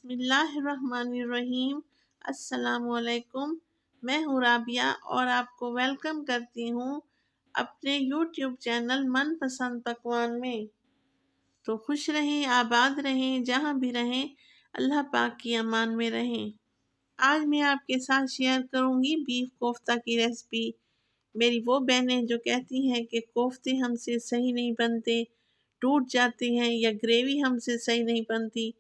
बिस्मिल्लाहिर्रहमानिर्रहीम। अस्सलामुअलैकुम। मैं हूँ राबिया और आपको वेलकम करती हूँ अपने यूट्यूब चैनल मनपसंद पकवान में। तो खुश रहें, आबाद रहें, जहाँ भी रहें अल्लाह पाक की अमान में रहें। आज मैं आपके साथ शेयर करूँगी बीफ कोफ्ता की रेसिपी। मेरी वो बहनें जो कहती हैं कि कोफ्ते हमसे सही नहीं बनते, टूट जाते हैं, या ग्रेवी हमसे सही नहीं बनती,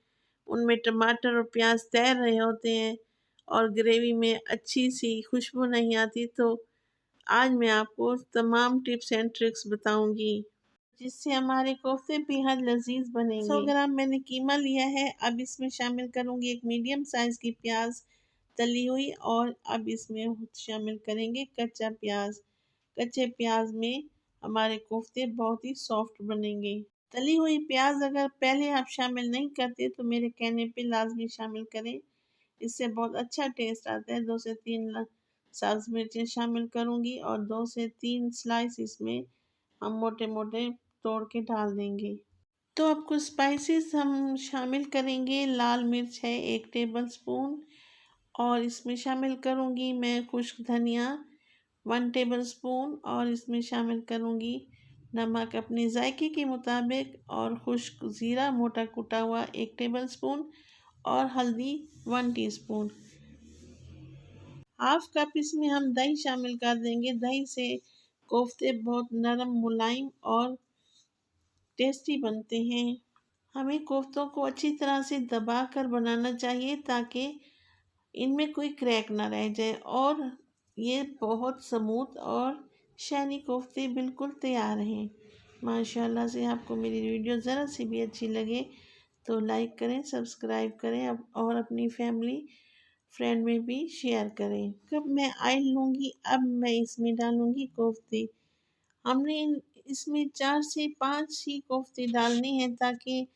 उनमें टमाटर और प्याज तैर रहे होते हैं और ग्रेवी में अच्छी सी खुशबू नहीं आती, तो आज मैं आपको तमाम टिप्स एंड ट्रिक्स बताऊंगी जिससे हमारे कोफ्ते बेहद लजीज बनेंगे। 100 ग्राम मैंने कीमा लिया है। अब इसमें शामिल करूंगी एक मीडियम साइज की प्याज तली हुई, और अब इसमें शामिल करेंगे कच्चा प्याज। कच्चे प्याज में हमारे कोफ्ते बहुत ही सॉफ्ट बनेंगे। तली हुई प्याज अगर पहले आप शामिल नहीं करते तो मेरे कहने पे लाजमी शामिल करें, इससे बहुत अच्छा टेस्ट आता है। 2 से 3 सब्ज मिर्चें शामिल करूंगी और 2 से 3 स्लाइस इसमें हम मोटे मोटे तोड़ के डाल देंगे। तो अब कुछ स्पाइसेस हम शामिल करेंगे। लाल मिर्च है 1 टेबल स्पून, और इसमें शामिल करूंगी मैं खुश्क धनिया 1 टेबल स्पून, और इसमें शामिल करूंगी नमक अपने जायके के मुताबिक, और खुश्क ज़ीरा मोटा कुटा हुआ 1 टेबल स्पून, और हल्दी 1 टीस्पून। हाफ कप इसमें हम दही शामिल कर देंगे। दही से कोफ्ते बहुत नरम, मुलायम और टेस्टी बनते हैं। हमें कोफ्तों को अच्छी तरह से दबा कर बनाना चाहिए ताकि इनमें कोई क्रैक ना रह जाए, और ये बहुत स्मूथ और शाइनी कोफ्ते बिल्कुल तैयार हैं। माशाल्लाह से आपको मेरी वीडियो ज़रा सी भी अच्छी लगे तो लाइक करें, सब्सक्राइब करें, और अपनी फैमिली फ्रेंड में भी शेयर करें। कब मैं ऑयल लूँगी, अब मैं इसमें डालूँगी कोफ्ते। हमने इसमें 4 से 5 ही कोफ्ते डालने हैं ताकि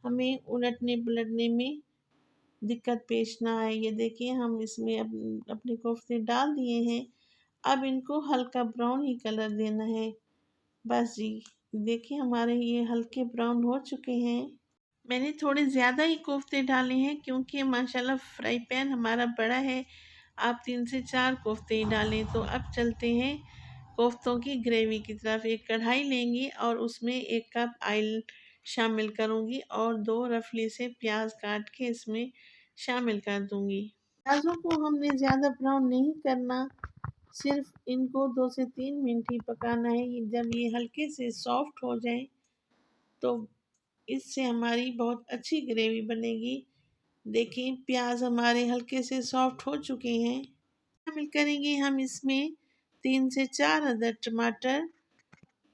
हमें उलटने पलटने में दिक्कत पेश ना आए। ये देखिए हम इसमें अपने कोफ्ते डाल दिए हैं। अब इनको हल्का ब्राउन ही कलर देना है। बस जी, देखिए हमारे ये हल्के ब्राउन हो चुके हैं। मैंने थोड़े ज़्यादा ही कोफ्ते डाले हैं क्योंकि माशाल्लाह फ्राई पैन हमारा बड़ा है। आप 3 से 4 कोफ्ते ही डालें। तो अब चलते हैं कोफ्तों की ग्रेवी की तरफ। एक कढ़ाई लेंगी और उसमें 1 कप ऑयल शामिल करूंगी और 2 रफली से प्याज काट के इसमें शामिल कर दूंगी। प्याज़ों को हमने ज़्यादा ब्राउन नहीं करना, सिर्फ इनको 2 से 3 मिनट ही पकाना है। जब ये हल्के से सॉफ्ट हो जाए तो इससे हमारी बहुत अच्छी ग्रेवी बनेगी। देखिए प्याज हमारे हल्के से सॉफ्ट हो चुके हैं। शामिल करेंगे हम इसमें 3 से 4 अदद टमाटर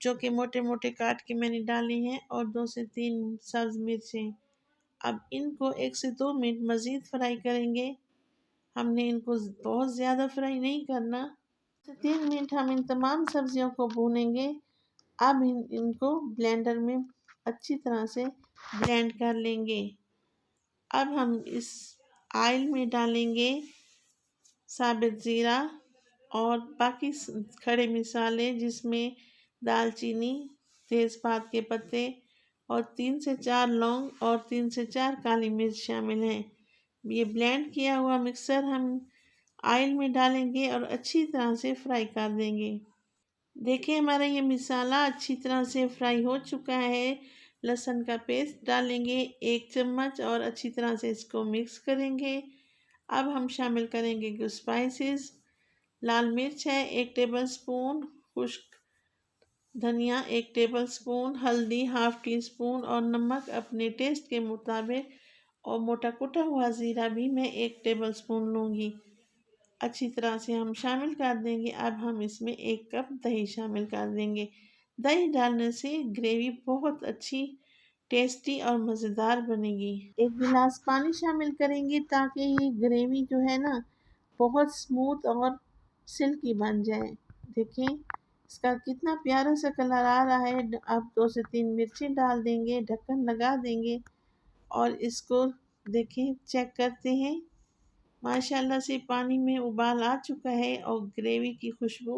जो कि मोटे मोटे काट के मैंने डाले हैं, और 2 से 3 सब्ज मिर्चें। अब इनको 1 से 2 मिनट मज़ीद फ्राई करेंगे। हमने इनको बहुत ज़्यादा फ्राई नहीं करना। 3 मिनट हम इन तमाम सब्जियों को भूनेंगे। अब इनको ब्लेंडर में अच्छी तरह से ब्लेंड कर लेंगे। अब हम इस ऑयल में डालेंगे साबित ज़ीरा और बाकी खड़े मसाले, जिसमें दालचीनी, तेज़पात के पत्ते और 3 से 4 लौंग और 3 से 4 काली मिर्च शामिल हैं। ये ब्लेंड किया हुआ मिक्सर हम ऑयल में डालेंगे और अच्छी तरह से फ्राई कर देंगे। देखिए हमारा ये मसाला अच्छी तरह से फ्राई हो चुका है। लहसुन का पेस्ट डालेंगे 1 चम्मच और अच्छी तरह से इसको मिक्स करेंगे। अब हम शामिल करेंगे कुछ स्पाइसेस। लाल मिर्च है 1 टेबल स्पून, खुश्क धनिया 1 टेबल स्पून, हल्दी हाफ टी स्पून, और नमक अपने टेस्ट के मुताबिक, और मोटा कुटा हुआ ज़ीरा भी मैं 1 टेबल स्पून लूँगी। अच्छी तरह से हम शामिल कर देंगे। अब हम इसमें 1 कप दही शामिल कर देंगे। दही डालने से ग्रेवी बहुत अच्छी, टेस्टी और मज़ेदार बनेगी। 1 गिलास पानी शामिल करेंगे ताकि ये ग्रेवी जो है ना बहुत स्मूथ और सिल्की बन जाए। देखें इसका कितना प्यारा सा कलर आ रहा है। अब 2 से 3 मिर्चें डाल देंगे, ढक्कन लगा देंगे और इसको देखें चेक करते हैं। माशाल्लाह से पानी में उबाल आ चुका है और ग्रेवी की खुशबू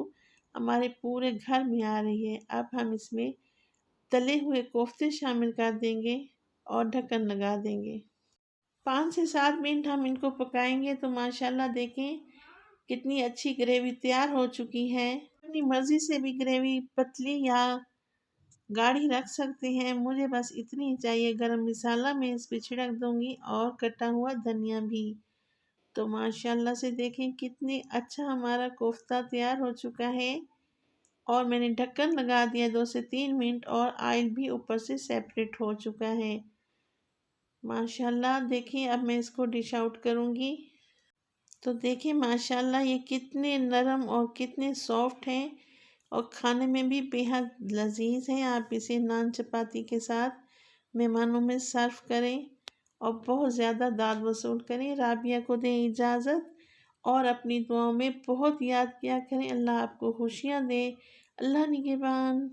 हमारे पूरे घर में आ रही है। अब हम इसमें तले हुए कोफ्ते शामिल कर देंगे और ढक्कन लगा देंगे। 5 से 7 मिनट हम इनको पकाएंगे तो माशाल्लाह देखें कितनी अच्छी ग्रेवी तैयार हो चुकी है। अपनी मर्ज़ी से भी ग्रेवी पतली या गाढ़ी रख सकते हैं। मुझे बस इतनी ही चाहिए। गरम मसाला मैं इस पे छिड़क दूंगी और कटा हुआ धनिया भी। तो माशाल्लाह से देखें कितनी अच्छा हमारा कोफ्ता तैयार हो चुका है। और मैंने ढक्कन लगा दिया 2 से 3 मिनट और ऑयल भी ऊपर से सेपरेट हो चुका है। माशाल्लाह देखिए अब मैं इसको डिश आउट करूँगी। तो देखिए माशाल्लाह ये कितने नरम और कितने सॉफ्ट हैं और खाने में भी बेहद लजीज हैं। आप इसे नान चपाती के साथ मेहमानों में सर्व करें और बहुत ज़्यादा दाद वसूल करें। राबिया को दें इजाज़त और अपनी दुआओं में बहुत याद किया करें। अल्लाह आपको खुशियाँ दे। अल्लाह निगहबान।